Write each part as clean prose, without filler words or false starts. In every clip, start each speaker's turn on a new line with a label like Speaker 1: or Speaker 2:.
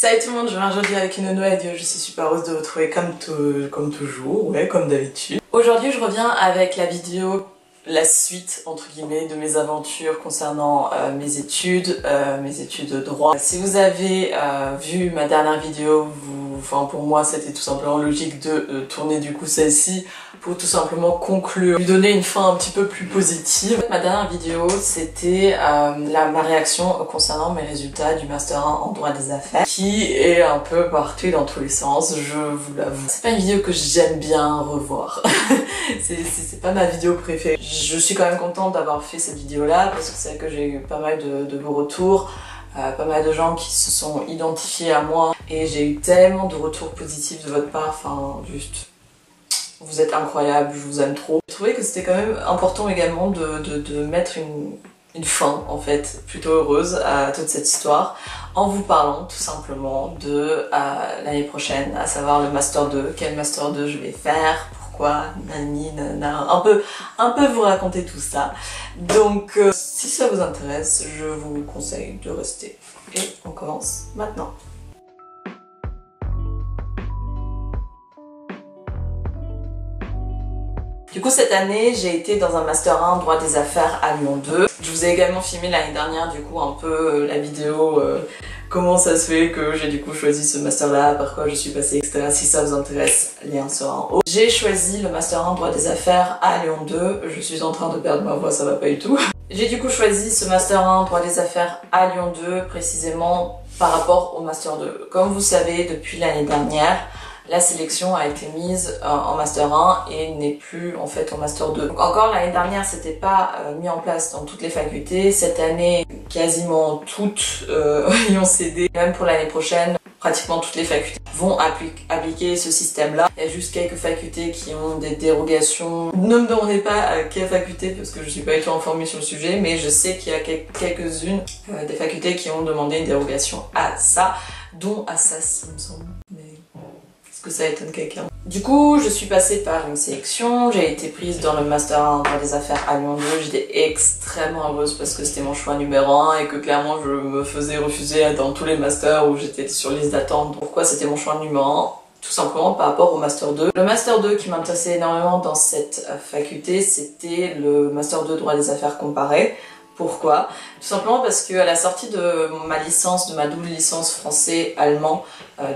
Speaker 1: Salut tout le monde, je viens aujourd'hui avec une nouvelle vidéo, je suis super heureuse de vous retrouver comme toujours, ouais, comme d'habitude. Aujourd'hui je reviens avec la vidéo, la suite entre guillemets de mes aventures concernant mes études de droit. Si vous avez vu ma dernière vidéo, pour moi c'était tout simplement logique de tourner du coup celle-ci pour tout simplement conclure, lui donner une fin un petit peu plus positive. Ma dernière vidéo c'était ma réaction concernant mes résultats du Master 1 en droit des affaires, qui est un peu partie dans tous les sens, je vous l'avoue. C'est pas une vidéo que j'aime bien revoir, c'est pas ma vidéo préférée. Je suis quand même contente d'avoir fait cette vidéo là parce que c'est vrai que j'ai eu pas mal de vos retours. Pas mal de gens qui se sont identifiés à moi et j'ai eu tellement de retours positifs de votre part, enfin juste vous êtes incroyables, je vous aime trop. J'ai trouvé que c'était quand même important également de mettre une fin en fait plutôt heureuse à toute cette histoire en vous parlant tout simplement de l'année prochaine, à savoir le Master 2, quel Master 2 je vais faire, nani, nana, un peu vous raconter tout ça. Donc si ça vous intéresse, je vous conseille de rester. Et on commence maintenant. Du coup cette année j'ai été dans un Master 1 droit des affaires à Lyon 2. Je vous ai également filmé l'année dernière du coup un peu la vidéo comment ça se fait que j'ai du coup choisi ce master là, par quoi je suis passée, etc. Si ça vous intéresse, lien sera en haut. J'ai choisi le Master 1 droit des affaires à Lyon 2. Je suis en train de perdre ma voix, ça va pas du tout. J'ai du coup choisi ce Master 1 droit des affaires à Lyon 2 précisément par rapport au Master 2. Comme vous savez, depuis l'année dernière, la sélection a été mise en Master 1 et n'est plus en fait au Master 2. Donc encore l'année dernière, c'était pas mis en place dans toutes les facultés. Cette année, quasiment toutes y ont cédé. Même pour l'année prochaine, pratiquement toutes les facultés vont appliquer ce système-là. Il y a juste quelques facultés qui ont des dérogations. Ne me demandez pas à quelle faculté parce que je suis pas du tout informée sur le sujet, mais je sais qu'il y a quelques-unes des facultés qui ont demandé une dérogation à ça, dont à SAS, il me semble. Est-ce que ça étonne quelqu'un? Du coup, je suis passée par une sélection, j'ai été prise dans le Master 1 droit des affaires à Lyon 2, j'étais extrêmement heureuse parce que c'était mon choix numéro 1 et que clairement je me faisais refuser dans tous les masters où j'étais sur liste d'attente. Pourquoi c'était mon choix numéro 1? Tout simplement par rapport au Master 2. Le Master 2 qui m'intéressait énormément dans cette faculté, c'était le Master 2 droit des affaires comparé. Pourquoi? Tout simplement parce qu'à la sortie de ma licence, de ma double licence français-allemand,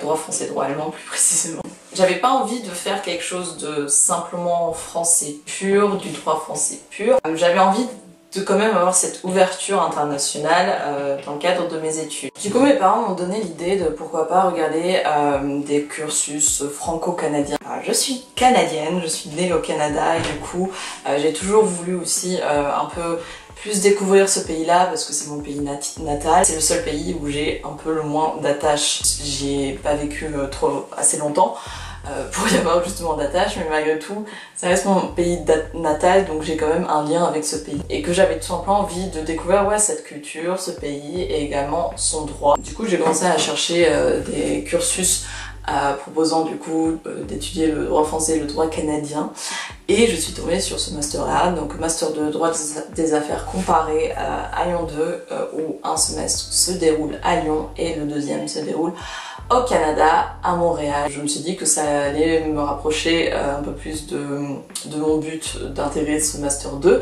Speaker 1: droit français, droit allemand plus précisément, j'avais pas envie de faire quelque chose de simplement français pur, du droit français pur. J'avais envie de quand même avoir cette ouverture internationale dans le cadre de mes études. Du coup mes parents m'ont donné l'idée de pourquoi pas regarder des cursus franco-canadiens. Je suis canadienne, je suis née au Canada et du coup j'ai toujours voulu aussi un peu plus découvrir ce pays-là parce que c'est mon pays natal. C'est le seul pays où j'ai un peu le moins d'attache. J'y ai pas vécu assez longtemps pour y avoir justement d'attache, mais malgré tout, ça reste mon pays natal, donc j'ai quand même un lien avec ce pays. Et que j'avais tout simplement envie de découvrir cette culture, ce pays et également son droit. Du coup, j'ai commencé à chercher des cursus proposant du coup d'étudier le droit français et le droit canadien et je suis tombée sur ce master là, donc master de droit des affaires comparé à Lyon 2 où un semestre se déroule à Lyon et le deuxième se déroule au Canada, à Montréal. Je me suis dit que ça allait me rapprocher un peu plus de mon but d'intégrer ce master 2,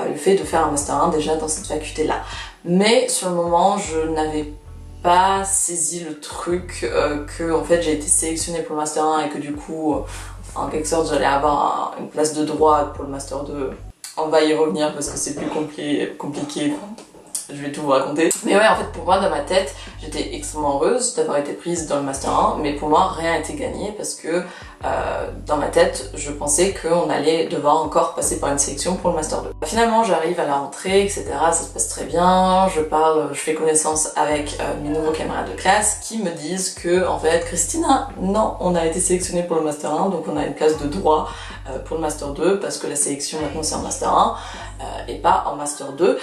Speaker 1: le fait de faire un master 1 déjà dans cette faculté là. Mais sur le moment je n'avais pas saisi le truc que en fait j'ai été sélectionnée pour le Master 1 et que du coup en quelque sorte j'allais avoir une place de droit pour le Master 2. On va y revenir parce que c'est plus compliqué. Je vais tout vous raconter. Mais ouais, en fait, pour moi, dans ma tête, j'étais extrêmement heureuse d'avoir été prise dans le Master 1, mais pour moi, rien n'était gagné parce que dans ma tête, je pensais qu'on allait devoir encore passer par une sélection pour le Master 2. Finalement, j'arrive à la rentrée, etc. Ça se passe très bien, je fais connaissance avec mes nouveaux camarades de classe qui me disent que, en fait, Christina, non, on a été sélectionné pour le Master 1, donc on a une place de droit pour le Master 2 parce que la sélection maintenant c'est en Master 1. et pas en Master 2.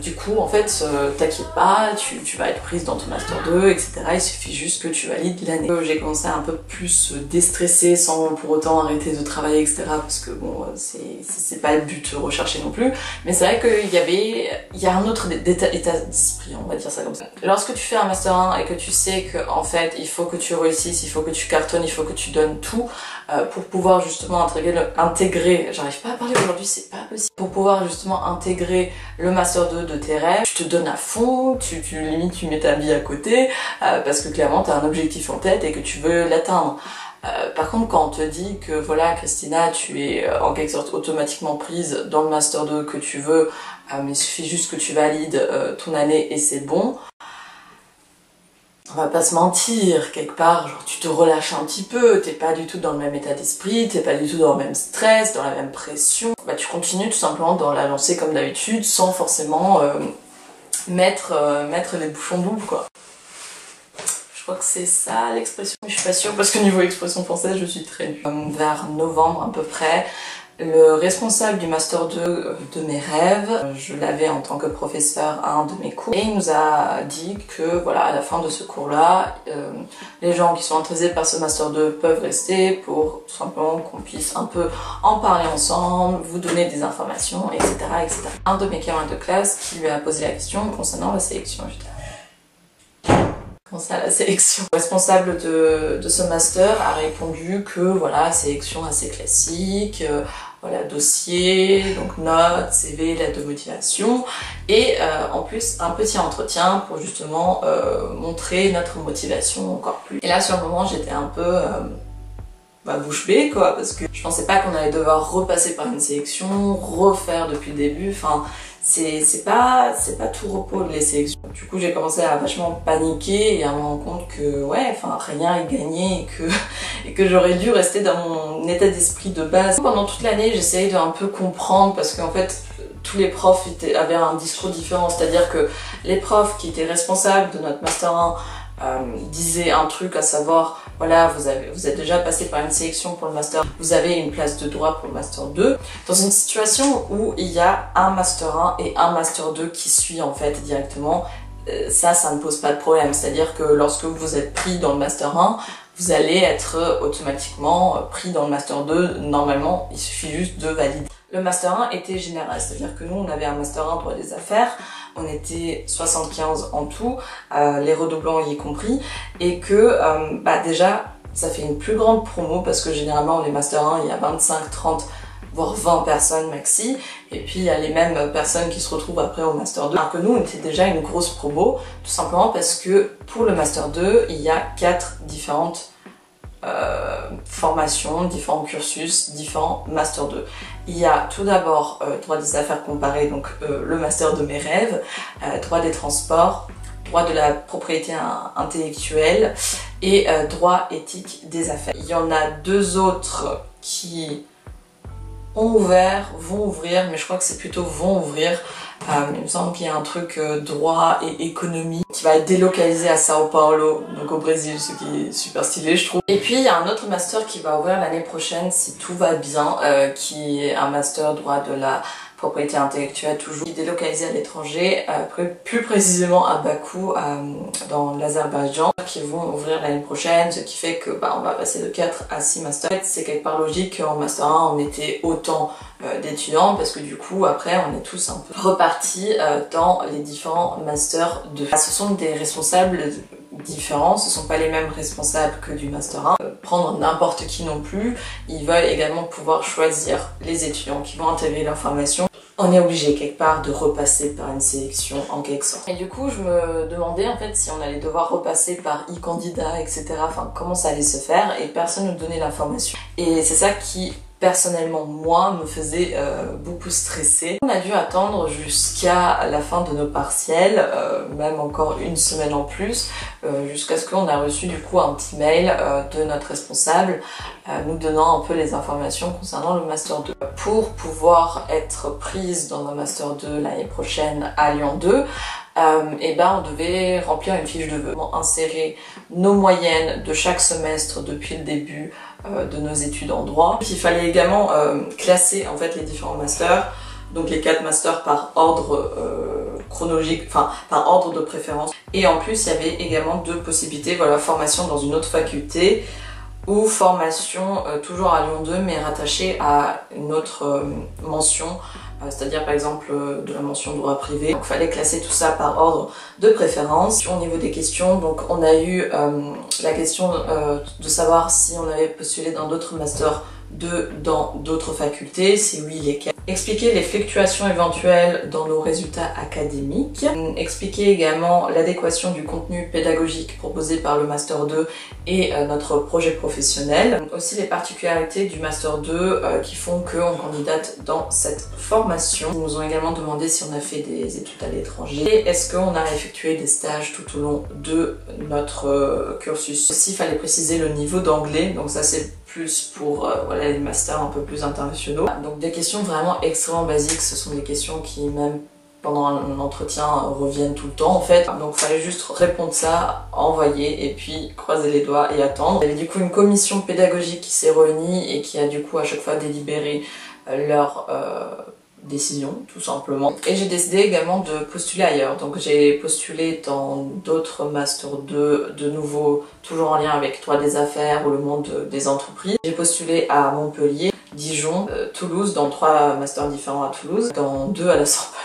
Speaker 1: Du coup, en fait, t'inquiète pas, tu vas être prise dans ton Master 2, etc. Il suffit juste que tu valides l'année. J'ai commencé à un peu plus déstresser sans pour autant arrêter de travailler, etc. Parce que bon, c'est pas le but recherché non plus. Mais c'est vrai qu'il y a un autre état d'esprit, on va dire ça comme ça. Lorsque tu fais un Master 1 et que tu sais que en fait, il faut que tu réussisses, il faut que tu cartonnes, il faut que tu donnes tout pour pouvoir justement intégrer, j'arrive pas à parler aujourd'hui, c'est pas possible, pour pouvoir justement intégrer le Master 2 de tes rêves, tu te donnes à fond, limite tu mets ta vie à côté, parce que clairement tu as un objectif en tête et que tu veux l'atteindre. Par contre, quand on te dit que voilà, Christina, tu es en quelque sorte automatiquement prise dans le Master 2 que tu veux, mais il suffit juste que tu valides ton année et c'est bon. On va pas se mentir, quelque part, genre tu te relâches un petit peu, t'es pas du tout dans le même état d'esprit, t'es pas du tout dans le même stress, dans la même pression. Bah tu continues tout simplement dans la lancée comme d'habitude, sans forcément mettre les bouchons doubles quoi. Je crois que c'est ça l'expression, mais je suis pas sûre parce que niveau expression française je suis très nulle. Vers novembre à peu près, le responsable du Master 2 de mes rêves, je l'avais en tant que professeur à un de mes cours, et il nous a dit que voilà, à la fin de ce cours-là, les gens qui sont intéressés par ce Master 2 peuvent rester pour tout simplement qu'on puisse un peu en parler ensemble, vous donner des informations, etc. etc. Un de mes camarades de classe qui lui a posé la question concernant la sélection. À la sélection. Le responsable de ce master a répondu que voilà, sélection assez classique, voilà, dossier, donc notes, CV, lettre de motivation, et en plus un petit entretien pour justement montrer notre motivation encore plus. Et là sur le moment j'étais un peu bouche bée quoi, parce que je pensais pas qu'on allait devoir repasser par une sélection, refaire depuis le début, enfin c'est pas tout repos les sélections. Du coup j'ai commencé à vachement paniquer et à me rendre compte que ouais, enfin rien est gagné et que j'aurais dû rester dans mon état d'esprit de base. Pendant toute l'année j'essayais de un peu comprendre parce qu'en fait tous les profs avaient un discours différent, c'est-à-dire que les profs qui étaient responsables de notre Master 1 disait un truc, à savoir voilà, vous êtes déjà passé par une sélection pour le Master, vous avez une place de droit pour le Master 2, dans une situation où il y a un Master 1 et un Master 2 qui suit en fait directement, ça ne pose pas de problème, c'est-à-dire que lorsque vous êtes pris dans le Master 1, vous allez être automatiquement pris dans le Master 2, normalement il suffit juste de valider. Le Master 1 était général, c'est-à-dire que nous on avait un Master 1 droit des affaires, on était 75 en tout, les redoublants y compris, et que déjà ça fait une plus grande promo parce que généralement les Master 1 il y a 25, 30 voire 20 personnes maxi, et puis il y a les mêmes personnes qui se retrouvent après au Master 2. Alors que nous on était déjà une grosse promo, tout simplement parce que pour le Master 2 il y a 4 différentes formations, différents cursus, différents Master 2. Il y a tout d'abord droit des affaires comparées, donc le Master de mes rêves, droit des transports, droit de la propriété intellectuelle et droit éthique des affaires. Il y en a deux autres qui ont ouvert, vont ouvrir, mais je crois que c'est plutôt vont ouvrir. Il me semble qu'il y a un truc droit et économie qui va être délocalisé à Sao Paulo, donc au Brésil, ce qui est super stylé je trouve. Et puis il y a un autre master qui va ouvrir l'année prochaine si tout va bien, qui est un master droit de la propriété intellectuelle toujours, qui est délocalisé à l'étranger, plus précisément à Bakou, dans l'Azerbaïdjan, qui vont ouvrir l'année prochaine, ce qui fait que on va passer de 4 à 6 masters. En fait, c'est quelque part logique qu'en master 1 on était autant d'étudiants parce que du coup après on est tous un peu repartis dans les différents masters 2. Ce sont des responsables différents, ce sont pas les mêmes responsables que du master 1. Prendre n'importe qui non plus, ils veulent également pouvoir choisir les étudiants qui vont intégrer leur formation. On est obligé quelque part de repasser par une sélection en quelque sorte. Et du coup je me demandais en fait si on allait devoir repasser par e-candidat, etc. Enfin comment ça allait se faire et personne ne donnait l'information. Et c'est ça qui personnellement moi me faisait beaucoup stresser. On a dû attendre jusqu'à la fin de nos partiels, même encore une semaine en plus, jusqu'à ce qu'on a reçu du coup un petit mail de notre responsable nous donnant un peu les informations concernant le Master 2. Pour pouvoir être prise dans un Master 2 l'année prochaine à Lyon 2, on devait remplir une fiche de vœux, insérer nos moyennes de chaque semestre depuis le début de nos études en droit. Il fallait également classer en fait les différents masters donc les 4 masters par ordre chronologique, enfin par ordre de préférence. Et en plus il y avait également 2 possibilités, voilà, formation dans une autre faculté ou formation toujours à Lyon 2 mais rattachée à une autre mention, c'est-à-dire par exemple de la mention droit privé. Donc il fallait classer tout ça par ordre de préférence. Au niveau des questions, donc on a eu la question de savoir si on avait postulé dans d'autres masters dans d'autres facultés, si oui lesquelles. Expliquer les fluctuations éventuelles dans nos résultats académiques. Expliquer également l'adéquation du contenu pédagogique proposé par le Master 2 et notre projet professionnel. Aussi les particularités du Master 2 qui font qu'on candidate dans cette formation. Ils nous ont également demandé si on a fait des études à l'étranger et est-ce qu'on a effectué des stages tout au long de notre cursus. Aussi il fallait préciser le niveau d'anglais, donc ça c'est plus pour voilà, les masters un peu plus internationaux. Donc des questions vraiment extrêmement basiques, ce sont des questions qui même pendant un entretien reviennent tout le temps en fait. Donc il fallait juste répondre ça, envoyer et puis croiser les doigts et attendre. Il y avait du coup une commission pédagogique qui s'est réunie et qui a du coup à chaque fois délibéré leur décision tout simplement. Et j'ai décidé également de postuler ailleurs, donc j'ai postulé dans d'autres Master 2 de nouveau, toujours en lien avec droit des affaires ou le monde des entreprises. J'ai postulé à Montpellier, Dijon, Toulouse, dans 3 masters différents à Toulouse, dans 2 à la Sorbonne.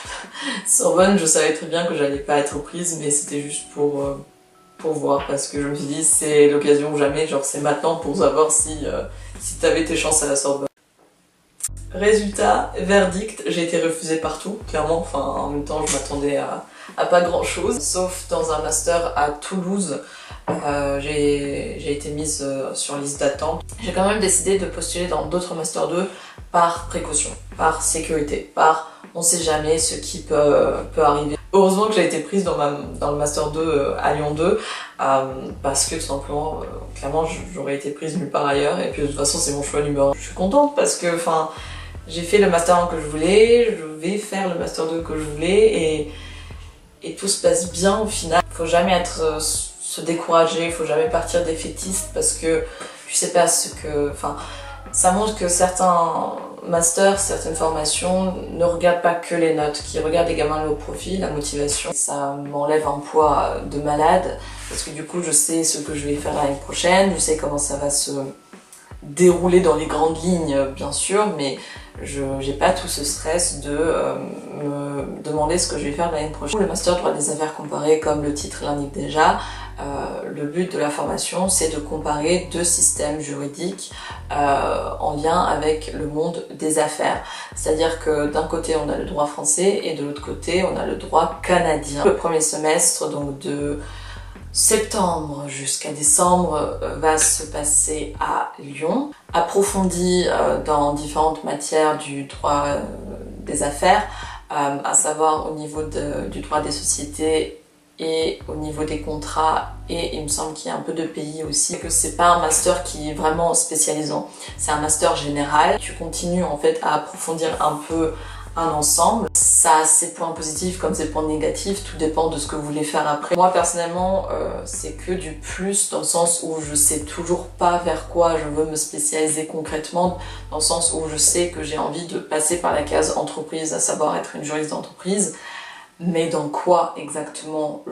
Speaker 1: Sorbonne, je savais très bien que j'allais pas être prise, mais c'était juste pour voir, parce que je me suis dit c'est l'occasion ou jamais, genre c'est maintenant pour savoir si t'avais tes chances à la Sorbonne. Résultat, verdict, j'ai été refusée partout, clairement, enfin en même temps je m'attendais à pas grand chose, sauf dans un master à Toulouse, j'ai été mise sur liste d'attente. J'ai quand même décidé de postuler dans d'autres Master 2 par précaution, par sécurité, par on sait jamais ce qui peut arriver. Heureusement que j'ai été prise dans le Master 2 à Lyon 2, parce que tout simplement, clairement j'aurais été prise nulle part ailleurs, et puis de toute façon c'est mon choix numéro 1. Je suis contente parce que, enfin, j'ai fait le Master 1 que je voulais, je vais faire le Master 2 que je voulais, et tout se passe bien au final. Faut jamais se décourager, faut jamais partir défaitiste parce que tu sais pas ce que... Enfin, ça montre que certains masters, certaines formations ne regardent pas que les notes, qui regardent également le profil, la motivation. Ça m'enlève un poids de malade parce que du coup je sais ce que je vais faire l'année prochaine, je sais comment ça va se dérouler dans les grandes lignes bien sûr, mais j'ai pas tout ce stress de me demander ce que je vais faire l'année prochaine. Le master droit des affaires comparées, comme le titre l'indique déjà, le but de la formation c'est de comparer 2 systèmes juridiques en lien avec le monde des affaires. C'est-à-dire que d'un côté on a le droit français et de l'autre côté on a le droit canadien. Le premier semestre, donc de septembre jusqu'à décembre, va se passer à Lyon, approfondi dans différentes matières du droit des affaires, à savoir au niveau du droit des sociétés et au niveau des contrats, et il me semble qu'il y a un peu de pays aussi, que c'est pas un master qui est vraiment spécialisant, c'est un master général. Tu continues en fait à approfondir un peu un ensemble. Ça a ses points positifs comme ses points négatifs, tout dépend de ce que vous voulez faire après. Moi personnellement, c'est que du plus dans le sens où je sais toujours pas vers quoi je veux me spécialiser concrètement, dans le sens où je sais que j'ai envie de passer par la case entreprise, à savoir être une juriste d'entreprise, mais dans quoi exactement,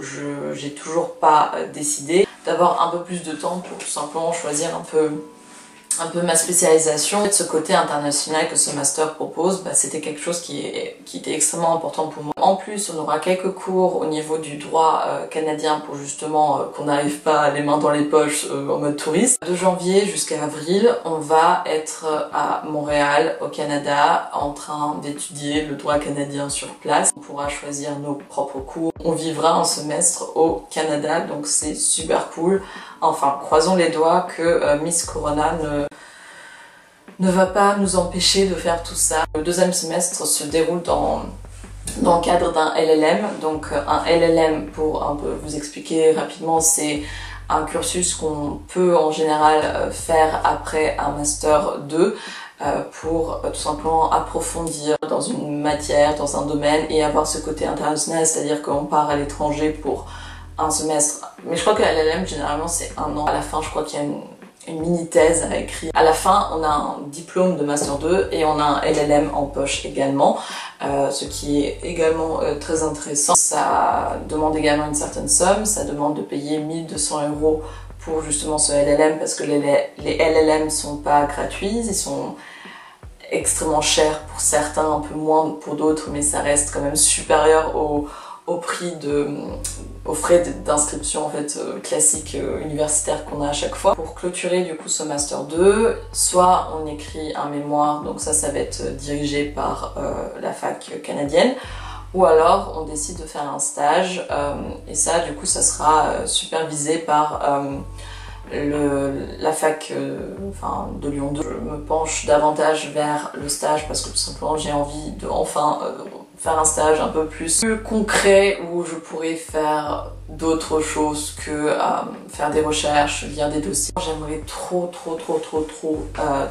Speaker 1: j'ai toujours pas décidé. D'avoir un peu plus de temps pour tout simplement choisir un peu ma spécialisation. Ce côté international que ce master propose, c'était quelque chose qui était extrêmement important pour moi. En plus, on aura quelques cours au niveau du droit canadien pour justement qu'on n'arrive pas les mains dans les poches en mode touriste. De janvier jusqu'à avril, on va être à Montréal, au Canada, en train d'étudier le droit canadien sur place. On pourra choisir nos propres cours. On vivra un semestre au Canada, donc c'est super cool. Enfin, croisons les doigts que Miss Corona ne va pas nous empêcher de faire tout ça. Le deuxième semestre se déroule dans le cadre d'un LLM. Donc un LLM, pour un peu vous expliquer rapidement, c'est un cursus qu'on peut en général faire après un Master 2 pour tout simplement approfondir dans une matière, dans un domaine et avoir ce côté international, c'est-à-dire qu'on part à l'étranger pour un semestre. Mais je crois que LLM généralement c'est 1 an. À la fin je crois qu'il y a une mini-thèse à écrire. À la fin, on a un diplôme de Master 2 et on a un LLM en poche également, ce qui est également très intéressant. Ça demande également une certaine somme, ça demande de payer 1200 € pour justement ce LLM parce que les LLM sont pas gratuits, ils sont extrêmement chers pour certains, un peu moins pour d'autres, mais ça reste quand même supérieur au aux frais d'inscription en fait classique universitaire qu'on a à chaque fois. Pour clôturer du coup ce Master 2, soit on écrit un mémoire, donc ça va être dirigé par la fac canadienne, ou alors on décide de faire un stage, et ça du coup ça sera supervisé par la fac de Lyon 2. Je me penche davantage vers le stage parce que tout simplement j'ai envie de enfin faire un stage un peu plus concret où je pourrais faire d'autres choses que faire des recherches, lire des dossiers. J'aimerais trop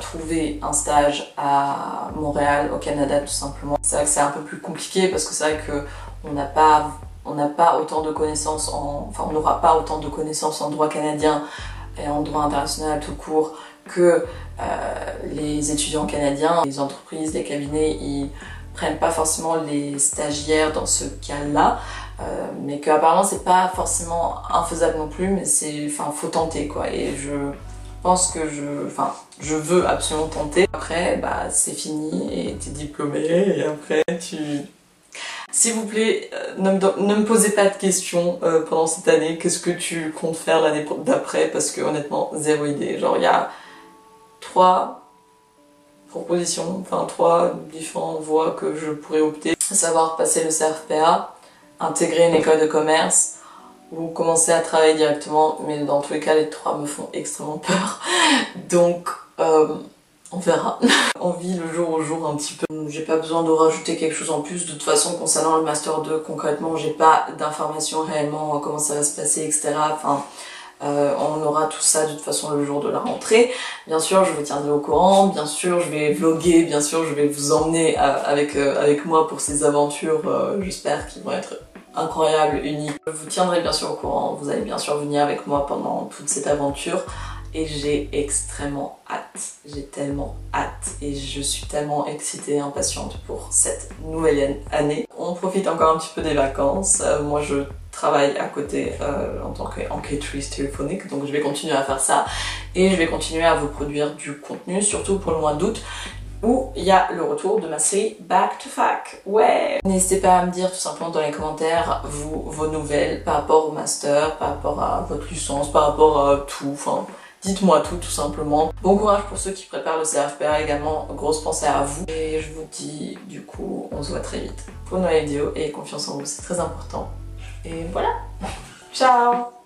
Speaker 1: trouver un stage à Montréal, au Canada tout simplement. C'est vrai que c'est un peu plus compliqué parce que c'est vrai que on n'a pas autant de connaissances on n'aura pas autant de connaissances en droit canadien et en droit international tout court que les étudiants canadiens. Les entreprises, les cabinets, ils prennent pas forcément les stagiaires dans ce cas-là, mais qu'apparemment c'est pas forcément infaisable non plus, mais faut tenter quoi. Et je pense que je veux absolument tenter. Après, c'est fini et t'es diplômé et après S'il vous plaît, ne me posez pas de questions pendant cette année. Qu'est-ce que tu comptes faire l'année d'après? Parce que honnêtement, zéro idée. Genre, il y a 3 propositions, 3 différentes voies que je pourrais opter. À savoir passer le CRFPA, intégrer une école de commerce ou commencer à travailler directement. Mais dans tous les cas, les 3 me font extrêmement peur. Donc, on verra. On vit le jour au jour un petit peu. J'ai pas besoin de rajouter quelque chose en plus. De toute façon, concernant le Master 2, concrètement, j'ai pas d'informations réellement comment ça va se passer, etc. On aura tout ça de toute façon le jour de la rentrée. Bien sûr, je vous tiendrai au courant. Bien sûr, je vais vlogger. Bien sûr, je vais vous emmener avec moi pour ces aventures. J'espère qu'ils vont être incroyables, uniques. Je vous tiendrai bien sûr au courant. Vous allez bien sûr venir avec moi pendant toute cette aventure. Et j'ai extrêmement hâte, j'ai tellement hâte et je suis tellement excitée et impatiente pour cette nouvelle année. On profite encore un petit peu des vacances. Moi je travaille à côté en tant qu'enquêtrice téléphonique, donc je vais continuer à faire ça et je vais continuer à vous produire du contenu, surtout pour le mois d'août où il y a le retour de ma série Back to Fac. Ouais! N'hésitez pas à me dire tout simplement dans les commentaires vos nouvelles par rapport au master, par rapport à votre licence, par rapport à tout, dites-moi tout simplement. Bon courage pour ceux qui préparent le CRFPA également, grosse pensée à vous. Et je vous dis du coup, on se voit très vite pour une nouvelle vidéo et confiance en vous, c'est très important. Et voilà, ciao!